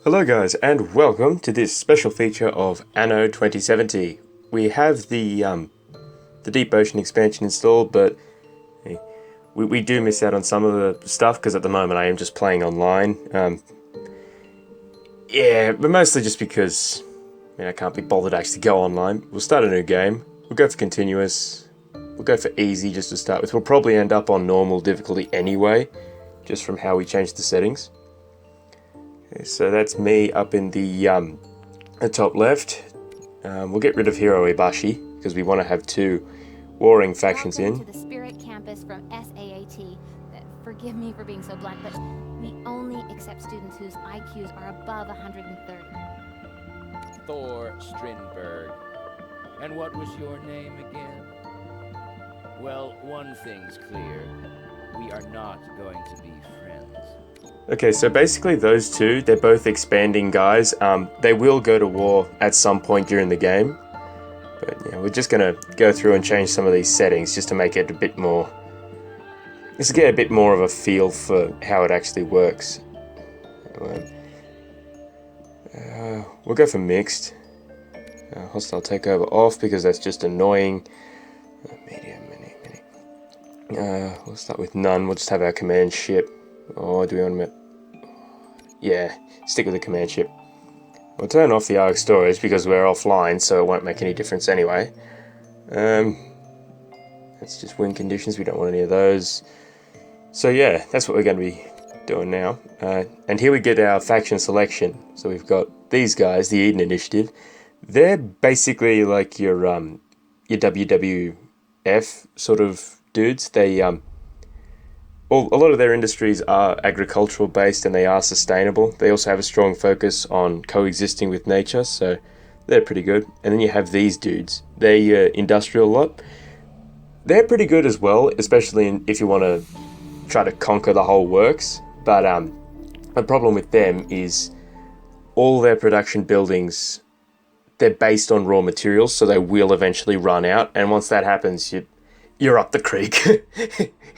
Hello guys, and welcome to this special feature of Anno 2070. We have the Deep Ocean expansion installed, but we do miss out on some of the stuff because at the moment I am just playing online. Yeah, but mostly just because I can't be bothered to actually go online. We'll start a new game. We'll go for continuous. We'll go for easy just to start with. We'll probably end up on normal difficulty anyway, just from how we changed the settings. Okay, so that's me up in the top left. We'll get rid of Hiro Ibashi because we want to have two warring factions Welcome in. to the Spirit Campus from SAAT. Forgive me for being so blunt, but we only accept students whose IQs are above 130. Thor Strindberg. And what was your name again? Well, one thing's clear. We are not going to be friends. Okay, so basically those two, they're both expanding guys. They will go to war at some point during the game. But yeah, we're just going to go through and change some of these settings just to make it a bit more... Just to get a bit more of a feel for how it actually works. We'll go for mixed. Hostile takeover off because that's just annoying. Medium, mini. We'll start with none. We'll just have our command ship. Or do we want to... Yeah, stick with the command ship. We'll turn off the ARG storage because we're offline, so it won't make any difference anyway. That's just win conditions. We don't want any of those. So yeah, that's what we're going to be doing now. And here we get our faction selection. So we've got these guys, the Eden Initiative. They're basically like your WWF sort of dudes. They a lot of their industries are agricultural based and they are sustainable. They also have a strong focus on coexisting with nature, so they're pretty good. And then you have these dudes. They're industrial lot. They're pretty good as well, especially if you want to try to conquer the whole works. But the problem with them is all their production buildings, they're based on raw materials, so they will eventually run out. And once that happens, you're up the creek.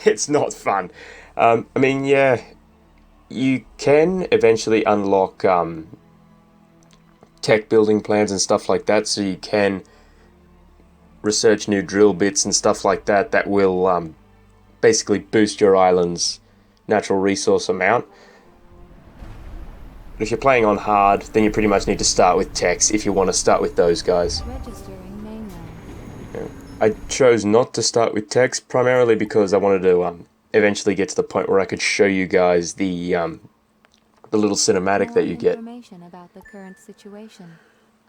It's not fun. I mean, yeah, you can eventually unlock tech building plans and stuff like that, so you can research new drill bits and stuff like that that will basically boost your island's natural resource amount. But if you're playing on hard, then you pretty much need to start with techs if you want to start with those guys. Registering mainland. Yeah. I chose not to start with techs primarily because I wanted to eventually get to the point where I could show you guys the little cinematic that you get. Information about the current situation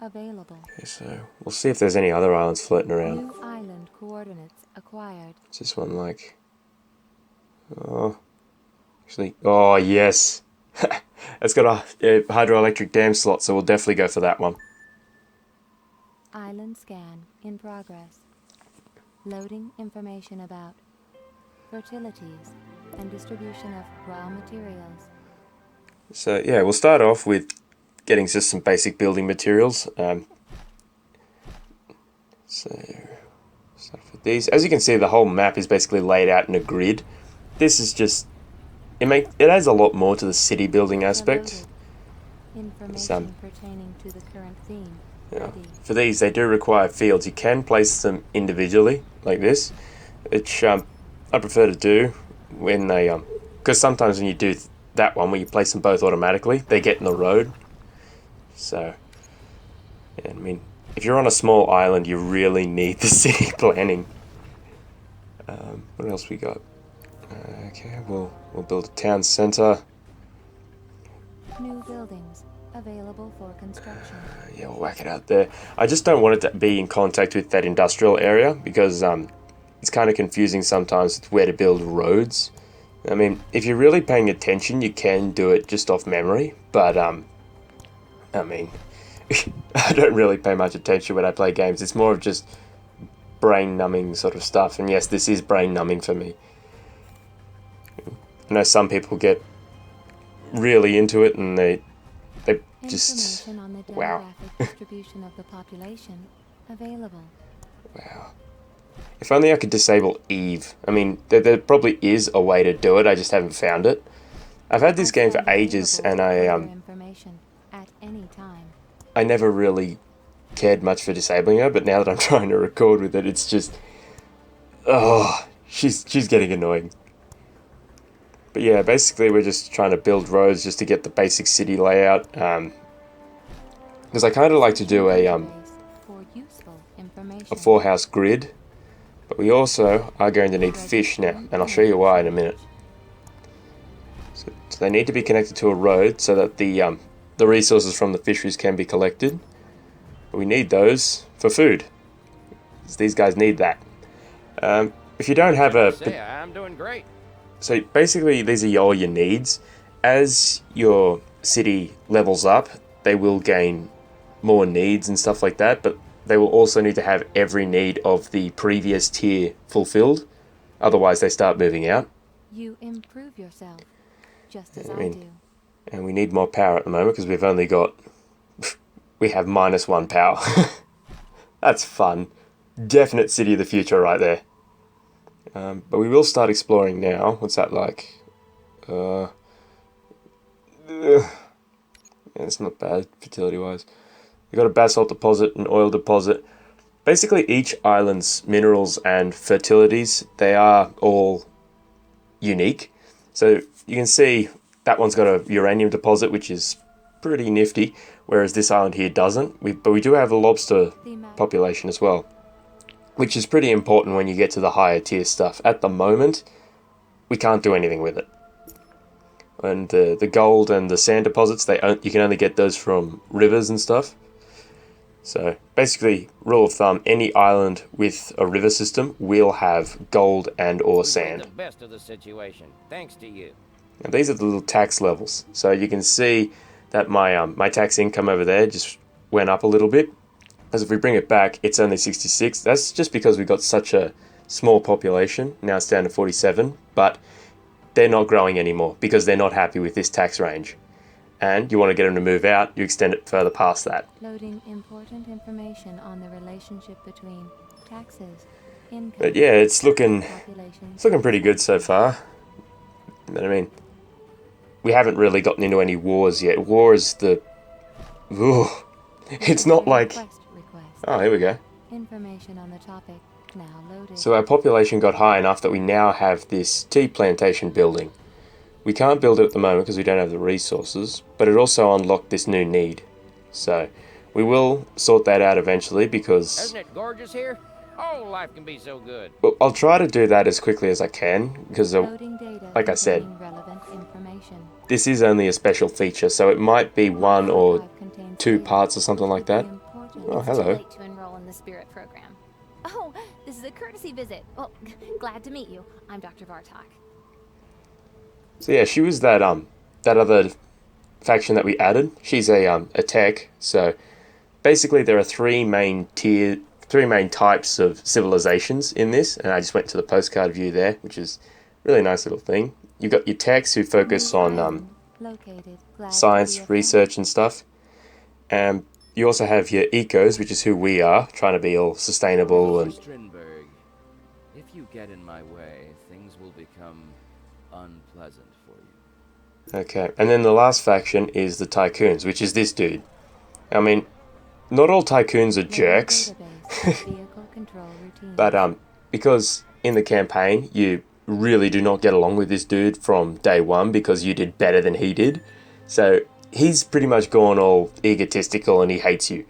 available. Okay, so we'll see if there's any other islands floating around. New island coordinates acquired. What's this one like? Oh, actually, oh yes, it's got a hydroelectric dam slot, so we'll definitely go for that one. Island scan in progress. Loading information about fertilities and distribution of raw materials. So yeah, we'll start off with getting just some basic building materials. So start with these. As you can see, the whole map is basically laid out in a grid. This is just it adds a lot more to the city building aspect. Information pertaining to the current theme. Yeah. For these, they do require fields. You can place them individually, like this, which I prefer to do when they because sometimes when you do that one where you place them both automatically, they get in the road. So, yeah, I mean, if you're on a small island, you really need the city planning. What else we got? Okay, we'll build a town center. New buildings available for construction. Yeah, we'll whack it out there. I just don't want it to be in contact with that industrial area because it's kind of confusing sometimes with where to build roads. I mean, if you're really paying attention, you can do it just off memory, but I mean, I don't really pay much attention when I play games. It's more of just brain-numbing sort of stuff, and yes, this is brain-numbing for me. I know some people get really into it and they just... Information on the wow. demographic distribution of the population available. Wow. If only I could disable Eve. I mean, there probably is a way to do it, I just haven't found it. I've had this game for ages and at any time. I never really cared much for disabling her, but now that I'm trying to record with it, it's just... Oh, she's getting annoying. But yeah, basically we're just trying to build roads just to get the basic city layout. Because I kind of like to do a For useful information. 4-house grid, but we also are going to need fish now, and I'll show you why in a minute. So they need to be connected to a road so that the resources from the fisheries can be collected. But we need those for food. These guys need that. If you don't have a... Say, I'm doing great. So basically these are all your needs. As your city levels up, they will gain more needs and stuff like that, but they will also need to have every need of the previous tier fulfilled. Otherwise they start moving out. You improve yourself, just as I do. And we need more power at the moment because we've only got... We have -1 power. That's fun. Definite city of the future right there. But we will start exploring now. What's that like? It's not bad, fertility-wise. We've got a basalt deposit, an oil deposit. Basically, each island's minerals and fertilities, they are all unique. So you can see that one's got a uranium deposit, which is pretty nifty, whereas this island here doesn't. But we do have a lobster population as well, which is pretty important when you get to the higher tier stuff. At the moment, we can't do anything with it. And the gold and the sand deposits, you can only get those from rivers and stuff. So basically, rule of thumb, any island with a river system will have gold and or sand. The best of the situation, thanks to you. Now these are the little tax levels. So you can see that my tax income over there just went up a little bit. As if we bring it back, it's only 66. That's just because we got such a small population. Now it's down to 47, but they're not growing anymore because they're not happy with this tax range. And you want to get them to move out, you extend it further past that. Loading important information on the relationship between taxes, income, But yeah, it's looking population. pretty good so far. But I mean, we haven't really gotten into any wars yet. War is the... Ooh, it's not like... Oh, here we go. Information on the topic now loaded. So our population got high enough that we now have this tea plantation building. We can't build it at the moment because we don't have the resources, but it also unlocked this new need. So we will sort that out eventually because... Isn't it gorgeous here? Oh, life can be so good. Well, I'll try to do that as quickly as I can because, Loading data like I said, containing relevant information. this is only a special feature, so it might be 1 or 2 parts or something like that. Oh, It's too hello. late to enroll in the Spirit program. Oh, this is a courtesy visit. Well, glad to meet you. I'm Dr. Vartok. So yeah, she was that other faction that we added. She's a tech. So basically, there are three main types of civilizations in this, and I just went to the postcard view there, which is a really nice little thing. You've got your techs who focus on science, research, and stuff. And you also have your ecos, which is who we are, trying to be all sustainable and... Strindberg, if you get in my way, things will become unpleasant for you. Okay, and then the last faction is the tycoons, which is this dude. I mean, not all tycoons are jerks, but because in the campaign you really do not get along with this dude from day one because you did better than he did. So he's pretty much gone all egotistical and he hates you.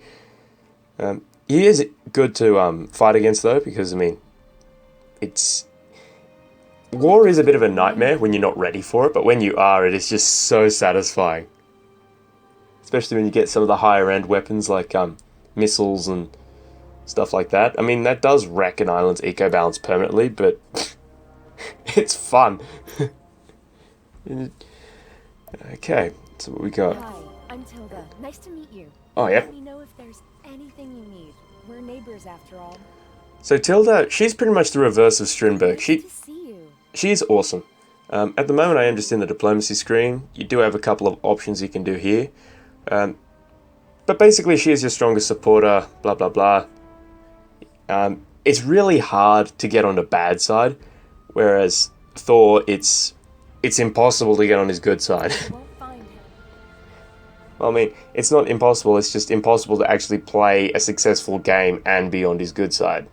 He is good to fight against though, because I mean, war is a bit of a nightmare when you're not ready for it, but when you are, it is just so satisfying. Especially when you get some of the higher end weapons like missiles and stuff like that. I mean, that does wreck an island's eco balance permanently, but it's fun. Okay, so what we got? Hi, I'm Tilda. Nice to meet you. Oh, yeah. Let me know if there's anything you need. We're neighbors after all. So Tilda, she's pretty much the reverse of Strindberg. Nice to see you. She is awesome. At the moment, I am just in the diplomacy screen. You do have a couple of options you can do here. But basically, she is your strongest supporter, blah, blah, blah. It's really hard to get on the bad side, whereas Thor, it's impossible to get on his good side. You won't find him. Well, I mean, it's not impossible, it's just impossible to actually play a successful game and be on his good side.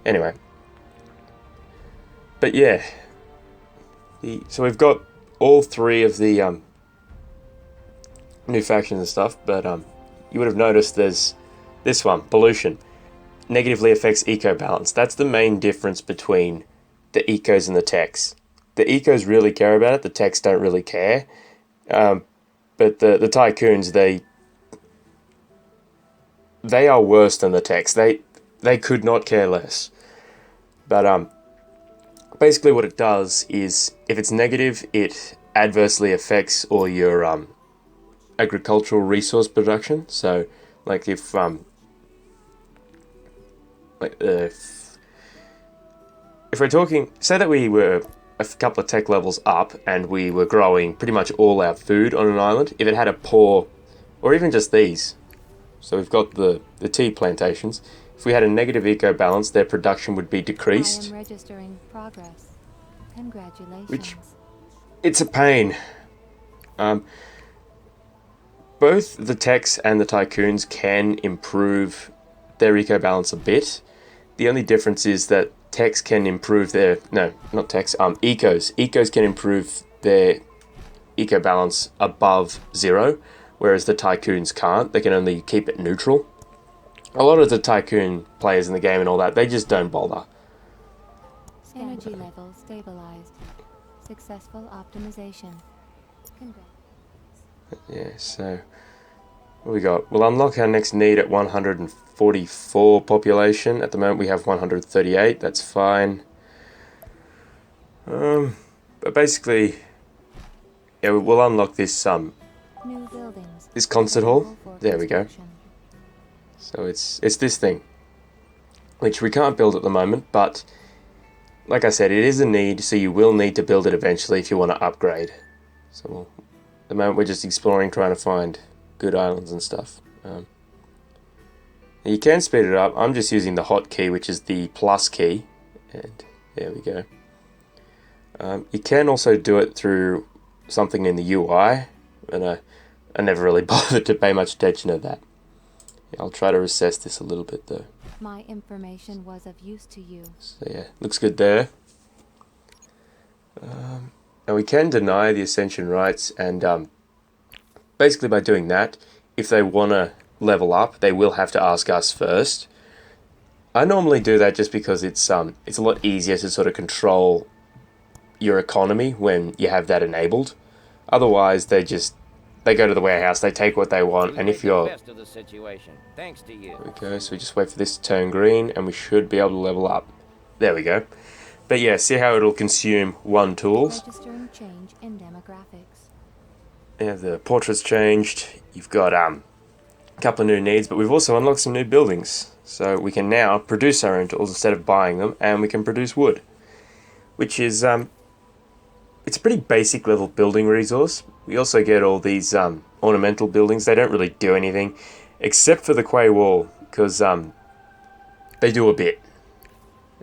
Anyway. But yeah. So we've got all three of the new factions and stuff, but you would have noticed there's this one, pollution. Negatively affects eco balance. That's the main difference between the ecos and the techs. The ecos really care about it, the techs don't really care. But the tycoons, they are worse than the techs. They could not care less. But basically what it does is, if it's negative, it adversely affects all your agricultural resource production. So, like if we're talking, say that we were a couple of tech levels up and we were growing pretty much all our food on an island, if it had a poor, or even just these, so we've got the tea plantations, if we had a negative eco balance, their production would be decreased. I am registering progress. Congratulations. Which, it's a pain. Both the techs and the tycoons can improve their eco balance a bit. The only difference is that techs can improve their, no, not techs, ecos. Ecos can improve their eco balance above 0, whereas the tycoons can't. They can only keep it neutral. A lot of the tycoon players in the game and all that, they just don't bother. Energy level stabilized. Successful optimization. Congrats. Yeah, so what we got? We'll unlock our next need at 144 population. At the moment we have 138, that's fine. But basically, yeah, we'll unlock this New buildings. this concert hall. Available for There we go. construction. So it's this thing, which we can't build at the moment, but like I said, it is a need, so you will need to build it eventually if you want to upgrade. So at the moment we're just exploring, trying to find good islands and stuff. You can speed it up. I'm just using the hotkey, which is the plus key, and there we go. You can also do it through something in the UI, and I never really bothered to pay much attention to that. I'll try to recess this a little bit though. My information was of use to you. So yeah, looks good there. Now we can deny the ascension rights, and basically by doing that, if they want to level up, they will have to ask us first. I normally do that just because it's a lot easier to sort of control your economy when you have that enabled. Otherwise, they go to the warehouse, they take what they want, and if you're... best of the situation, thanks to you. There we go, so we just wait for this to turn green, and we should be able to level up. There we go. But yeah, see how it'll consume 1 tools. Registering change in demographics. Yeah, the portrait's changed. You've got a couple of new needs, but we've also unlocked some new buildings. So we can now produce our own tools instead of buying them, and we can produce wood. Which is, it's a pretty basic level building resource. We also get all these ornamental buildings. They don't really do anything, except for the Quay Wall, because they do a bit.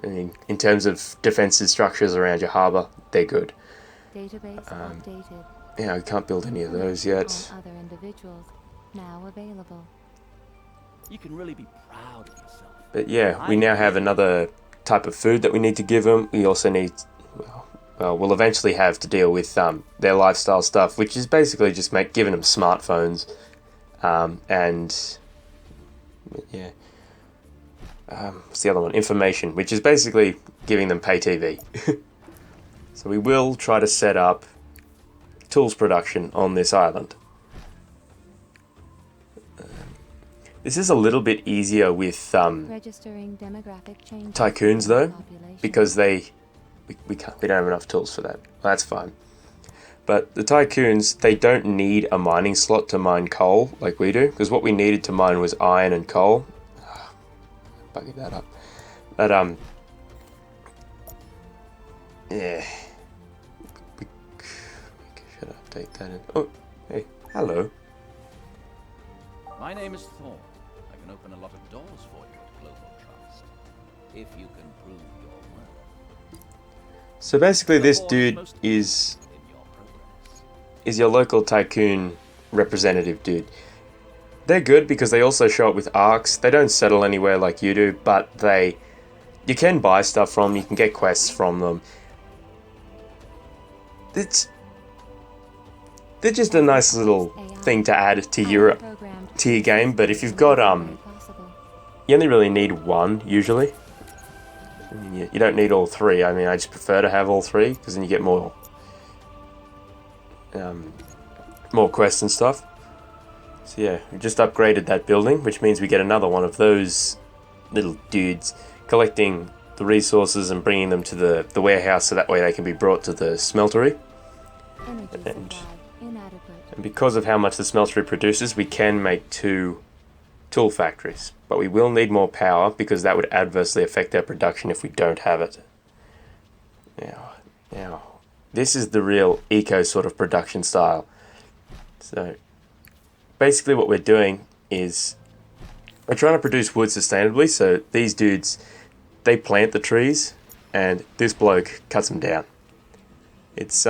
I mean, in terms of defensive structures around your harbour, they're good. Database updated. Yeah, I can't build any of those yet. All other individuals now available. You can really be proud of yourself. But yeah, we now have another type of food that we need to give them. We also need, well, we'll eventually have to deal with their lifestyle stuff, which is basically just giving them smartphones, and yeah, what's the other one? Information, which is basically giving them pay TV. So we will try to set up tools production on this island. This is a little bit easier with Registering demographic change. tycoons though, Population. because we don't have enough tools for that. That's fine. But the tycoons, they don't need a mining slot to mine coal like we do, because what we needed to mine was iron and coal. Bugging that up. But yeah, we should update that. Oh, hey, hello. My name is Thorn. I can open a lot of doors for you at Global Trust, if you can prove your worth. So basically, The this board dude most is in your progress. your local tycoon representative dude. They're good because they also show up with arcs. They don't settle anywhere like you do, but you can buy stuff from them, you can get quests from them. They're just a nice little thing to add to your game, but if you've got you only really need one usually. You don't need all three. I mean, I just prefer to have all three because then you get more quests and stuff. So yeah, we just upgraded that building, which means we get another one of those little dudes collecting the resources and bringing them to the warehouse, so that way they can be brought to the smeltery. And because of how much the smeltery produces, we can make 2 tool factories. But we will need more power because that would adversely affect our production if we don't have it. Now, this is the real eco sort of production style. So basically what we're doing is we're trying to produce wood sustainably, so these dudes, they plant the trees and this bloke cuts them down. It's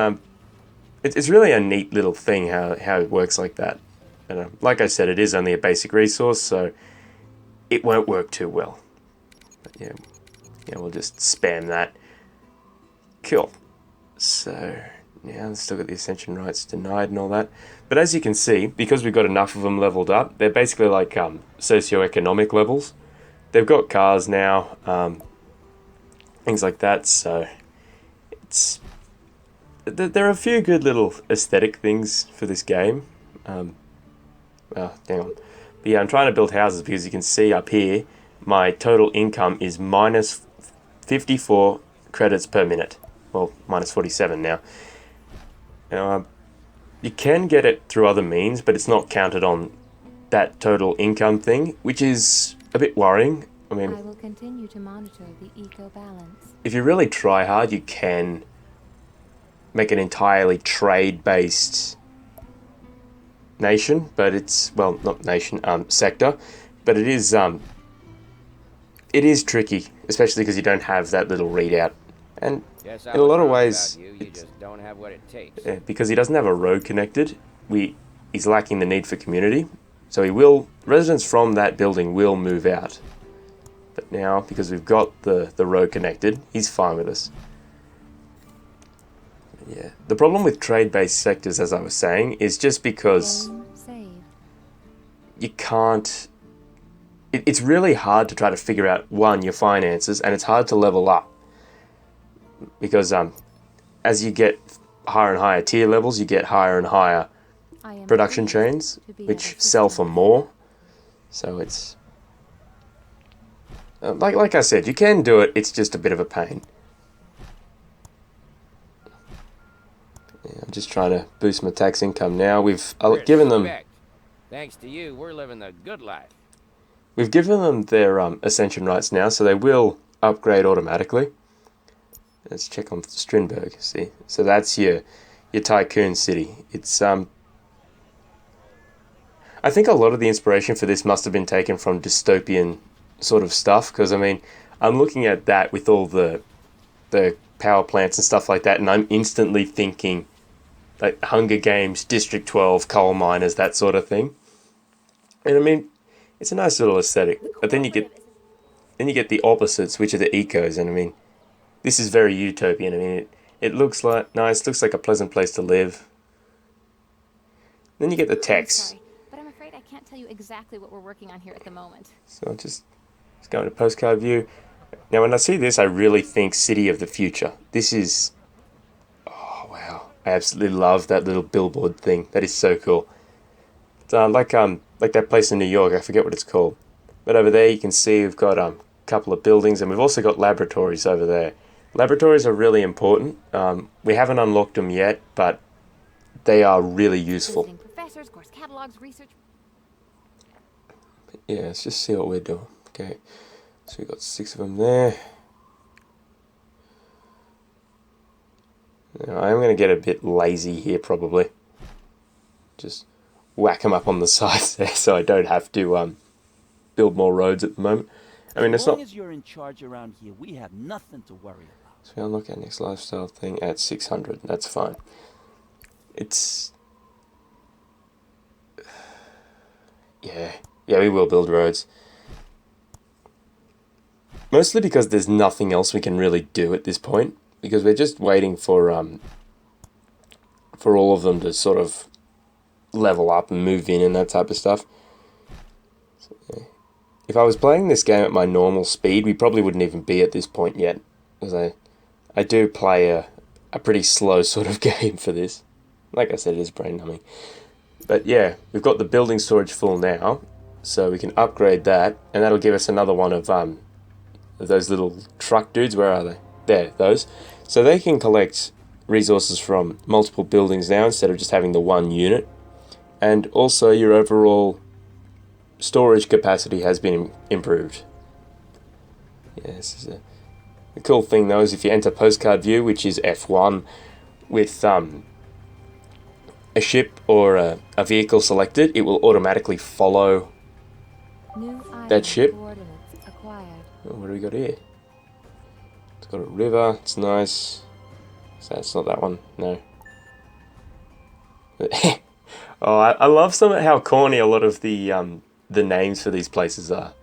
really a neat little thing how it works like that. And like I said, it is only a basic resource, so it won't work too well. But yeah, we'll just spam that. Cool. So now let's still got the ascension rights denied and all that. But as you can see, because we've got enough of them leveled up, they're basically like socio-economic levels. They've got cars now, things like that. So there are a few good little aesthetic things for this game. Well, hang on. But yeah, I'm trying to build houses because you can see up here, my total income is minus 54 credits per minute. Well, minus 47 now. Now, you can get it through other means, but it's not counted on that total income thing, which is a bit worrying. I mean, I will continue to monitor the eco balance. If you really try hard, you can make an entirely trade-based nation, but it's, well, not nation, sector, but it is tricky, especially because you don't have that little readout. And Yes, in a lot of ways, you just don't have what it takes. because he doesn't have a road connected, he's lacking the need for community. So residents from that building will move out. But now, because we've got the road connected, he's fine with us. Yeah. The problem with trade-based sectors, as I was saying, is just because Save. you can't... It's really hard to try to figure out, one, your finances, and it's hard to level up. Because as you get higher and higher tier levels, you get higher and higher I am production pleased chains, to be which of sell for assistance. more. So it's... like I said, you can do it, it's just a bit of a pain. Yeah, I'm just trying to boost my tax income now. We've given them... Respect. Thanks to you, we're living the good life. We've given them their ascension rights now, so they will upgrade automatically. Let's check on Strindberg, see. So that's your tycoon city. It's I think a lot of the inspiration for this must have been taken from dystopian sort of stuff, because I mean, I'm looking at that with all the power plants and stuff like that, and I'm instantly thinking like Hunger Games, District 12, coal miners, that sort of thing. And I mean, it's a nice little aesthetic, but then you get the opposites, which are the ecos, and I mean, this is very utopian. I mean, it looks like nice, looks like a pleasant place to live. Then you get the I'm text. sorry, but I'm afraid I can't tell you exactly what we're working on here at the moment. So I'll just go into postcard view. Now, when I see this, I really think City of the Future. This is, oh wow, I absolutely love that little billboard thing. That is so cool. It's like that place in New York. I forget what it's called. But over there, you can see we've got a couple of buildings, and we've also got laboratories over there. Laboratories are really important. We haven't unlocked them yet, but they are really useful. Visiting professors, course catalogs, research. Yeah, let's just see what we're doing. Okay, so we've got 6 of them there. Now, I'm going to get a bit lazy here, probably. Just whack them up on the sides there, so I don't have to build more roads at the moment. I mean, it's As long not... as you're in charge around here, we have nothing to worry about. So we unlock our next lifestyle thing at 600. That's fine. It's Yeah, we will build roads. Mostly because there's nothing else we can really do at this point. Because we're just waiting for all of them to sort of level up and move in and that type of stuff. So, yeah. If I was playing this game at my normal speed, we probably wouldn't even be at this point yet. Because I do play a pretty slow sort of game for this. Like I said, it is brain numbing. But yeah, we've got the building storage full now, so we can upgrade that, and that'll give us another one of those little truck dudes. Where are they? There, those. So they can collect resources from multiple buildings now instead of just having the one unit. And also your overall storage capacity has been improved. Yeah, this is the cool thing though is if you enter postcard view, which is F1, with a ship or a vehicle selected, it will automatically follow that ship. Oh, what do we got here? It's got a river, it's nice. So it's not that one, no. Oh, I love how corny a lot of the names for these places are.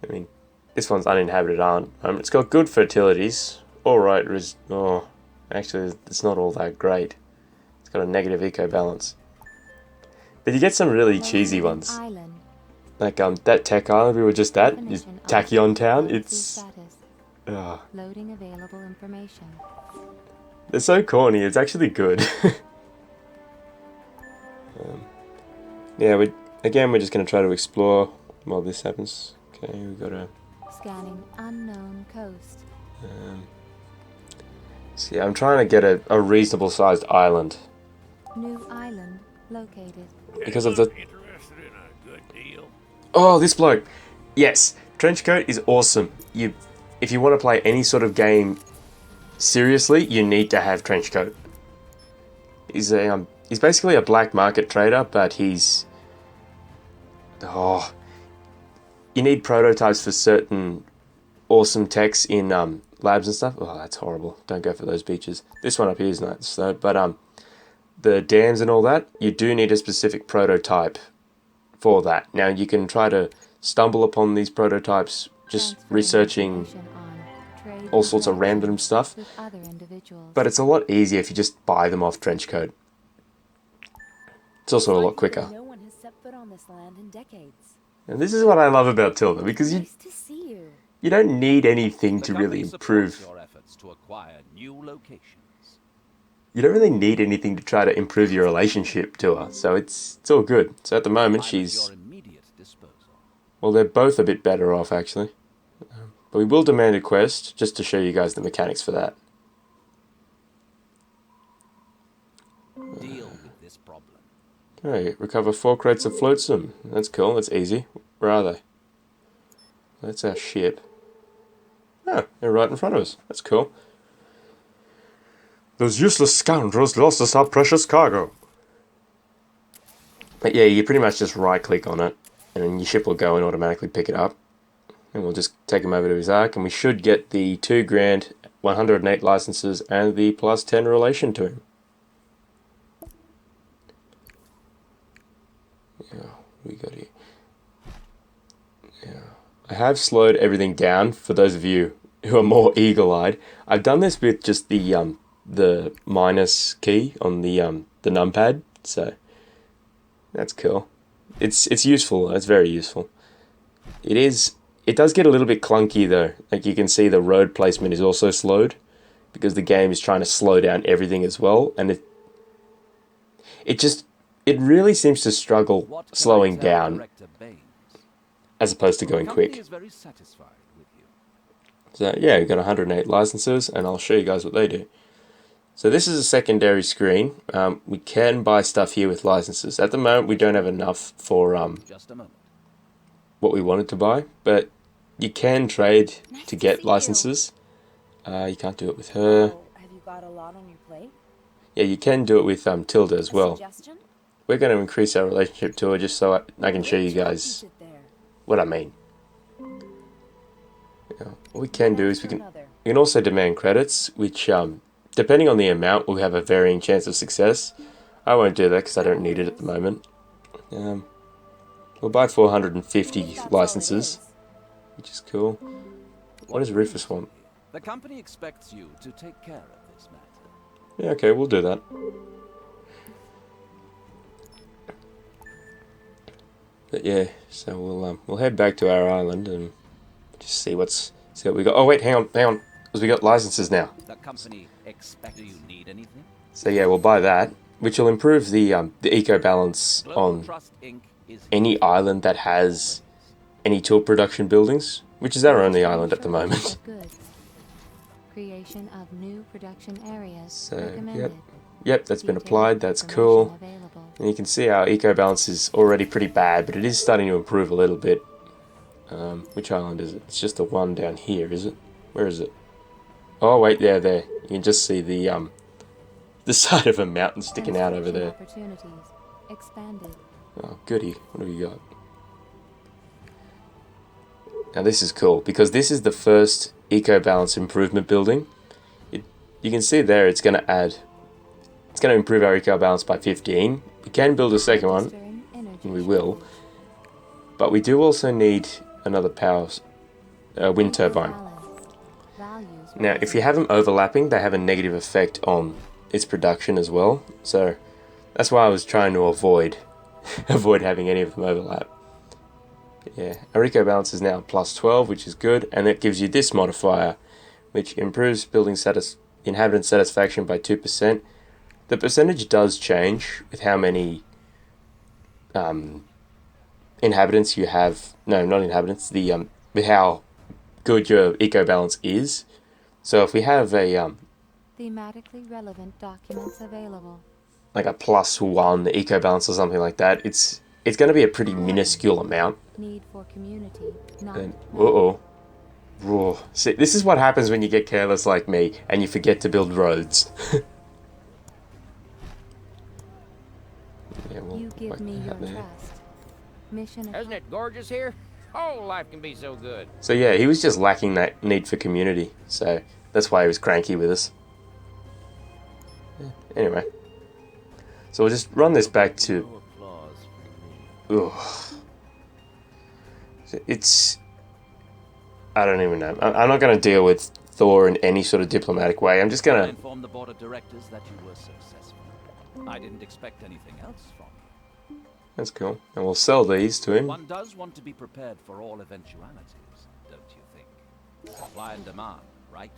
I mean, this one's uninhabited, aren't? It's got good fertilities. Alright, actually, it's not all that great. It's got a negative eco balance. But you get some really cheesy ones. Like that tech island we were just at, is Tachyon Town. It's Loading available information. They're so corny, it's actually good. Yeah, we're just going to try to explore while this happens. Okay, we've got to... Scanning unknown coast. See, I'm trying to get a reasonable sized island. New island located. Because of the... Oh, this bloke! Yes, Trenchcoat is awesome. If you want to play any sort of game seriously, you need to have Trenchcoat. He's basically a black market trader, but he's... Oh... You need prototypes for certain awesome techs in labs and stuff. Oh, that's horrible. Don't go for those beaches. This one up here is nice, though. But the dams and all that, you do need a specific prototype for that. Now, you can try to stumble upon these prototypes just researching all sorts of random stuff. But it's a lot easier if you just buy them off Trenchcoat. It's also a lot quicker. No one has set foot on this land in decades. And this is what I love about Tilda, because Nice to see you. you don't need anything to really improve. Your efforts to acquire new locations. You don't really need anything to try to improve your relationship to her, so it's all good. So at the moment, she's... Your immediate disposal. Well, they're both a bit better off, actually. But we will demand a quest, just to show you guys the mechanics for that. Deal with this problem. Okay, recover 4 crates of flotsam. That's cool, that's easy. Where are they? That's our ship. Oh, they're right in front of us. That's cool. Those useless scoundrels lost us our precious cargo. But yeah, you pretty much just right-click on it, and then your ship will go and automatically pick it up. And we'll just take him over to his ark, and we should get the 2 grand, 108 licenses, and the plus 10 relation to him. Yeah, what we got here? Yeah, I have slowed everything down for those of you who are more eagle-eyed. I've done this with just the minus key on the numpad, so that's cool. It's useful. It's very useful. It does get a little bit clunky though. Like you can see, the road placement is also slowed because the game is trying to slow down everything as well, and it really seems to struggle slowing down as opposed to going quick. So yeah, we've got 108 licenses, and I'll show you guys what they do. So this is a secondary screen. We can buy stuff here with licenses. At the moment, we don't have enough for what we wanted to buy, but you can trade to get licenses. You can't do it with her. Oh, have you got a lot on your plate? Yeah, you can do it with Tilda as well. Suggestion? We're going to increase our relationship to her just so I can show you guys what I mean. Yeah, what we can do is we can also demand credits, which depending on the amount will have a varying chance of success. I won't do that because I don't need it at the moment. we'll buy 450 That's all it licenses, is. which is cool. What does Rufus want? The company expects you to take care of this matter. Yeah, okay, we'll do that. But yeah, so we'll head back to our island and just see what we got. Oh wait, hang on, because we got licenses now. The company expects you need anything? So yeah, we'll buy that, which will improve the eco balance Global on Trust Inc. is any island that has any tool production buildings, which is our only island at the Distribution moment. of goods. Creation of new production areas. So, Recommended. Yep, that's been Detailed applied. That's information cool. available. And you can see our eco balance is already pretty bad, but it is starting to improve a little bit. Which island is it? It's just the one down here, is it? Where is it? Oh wait, there. You can just see the side of a mountain sticking out over there. Construction opportunities. Expanded. Oh, goody. What do we got? Now this is cool, because this is the first eco balance improvement building. You can see there it's going to improve our eco balance by 15. We can build a second one, Registering energy and we will. shortage. But we do also need another wind turbine. Balanced. Values Now, if you have them overlapping, they have a negative effect on its production as well. So that's why I was trying to avoid having any of them overlap. But yeah, our eco balance is now plus 12, which is good, and that gives you this modifier, which improves inhabitant satisfaction by 2%. The percentage does change with how many inhabitants you have. No, not inhabitants. With how good your eco balance is. So if we have a thematically relevant documents available. like a +1 eco balance or something like that, it's going to be a pretty minuscule amount. Need for community. Not And Whoa. See, this is what happens when you get careless like me and you forget to build roads. Yeah, you give me your trust. Mission Isn't it gorgeous here? Oh, life can be so good. So yeah, he was just lacking that need for community. So that's why he was cranky with us. Yeah, anyway. So we'll just run this back to... No applause for me. Ugh. It's... I don't even know. I'm not going to deal with Thor in any sort of diplomatic way. I'm just I going to... informed the board of directors that you were successful. I didn't expect anything else from you. That's cool. And we'll sell these to him. One does want to be prepared for all eventualities, don't you think? Supply and demand, right?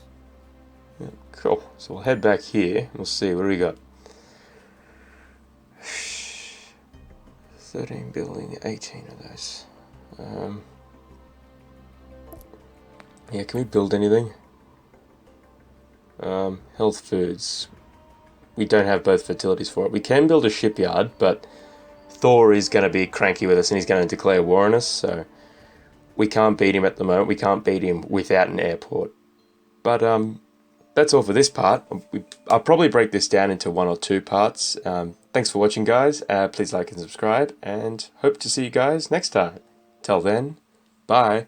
Yeah, cool. So we'll head back here. And we'll see. What do we got? 13 building, 18 of those. Yeah, can we build anything? Health foods. We don't have both fertilities for it. We can build a shipyard, but Thor is going to be cranky with us and he's going to declare war on us, so we can't beat him at the moment. We can't beat him without an airport. But that's all for this part. I'll probably break this down into 1 or 2 parts. Thanks for watching, guys. Please like and subscribe, and hope to see you guys next time. Till then, bye.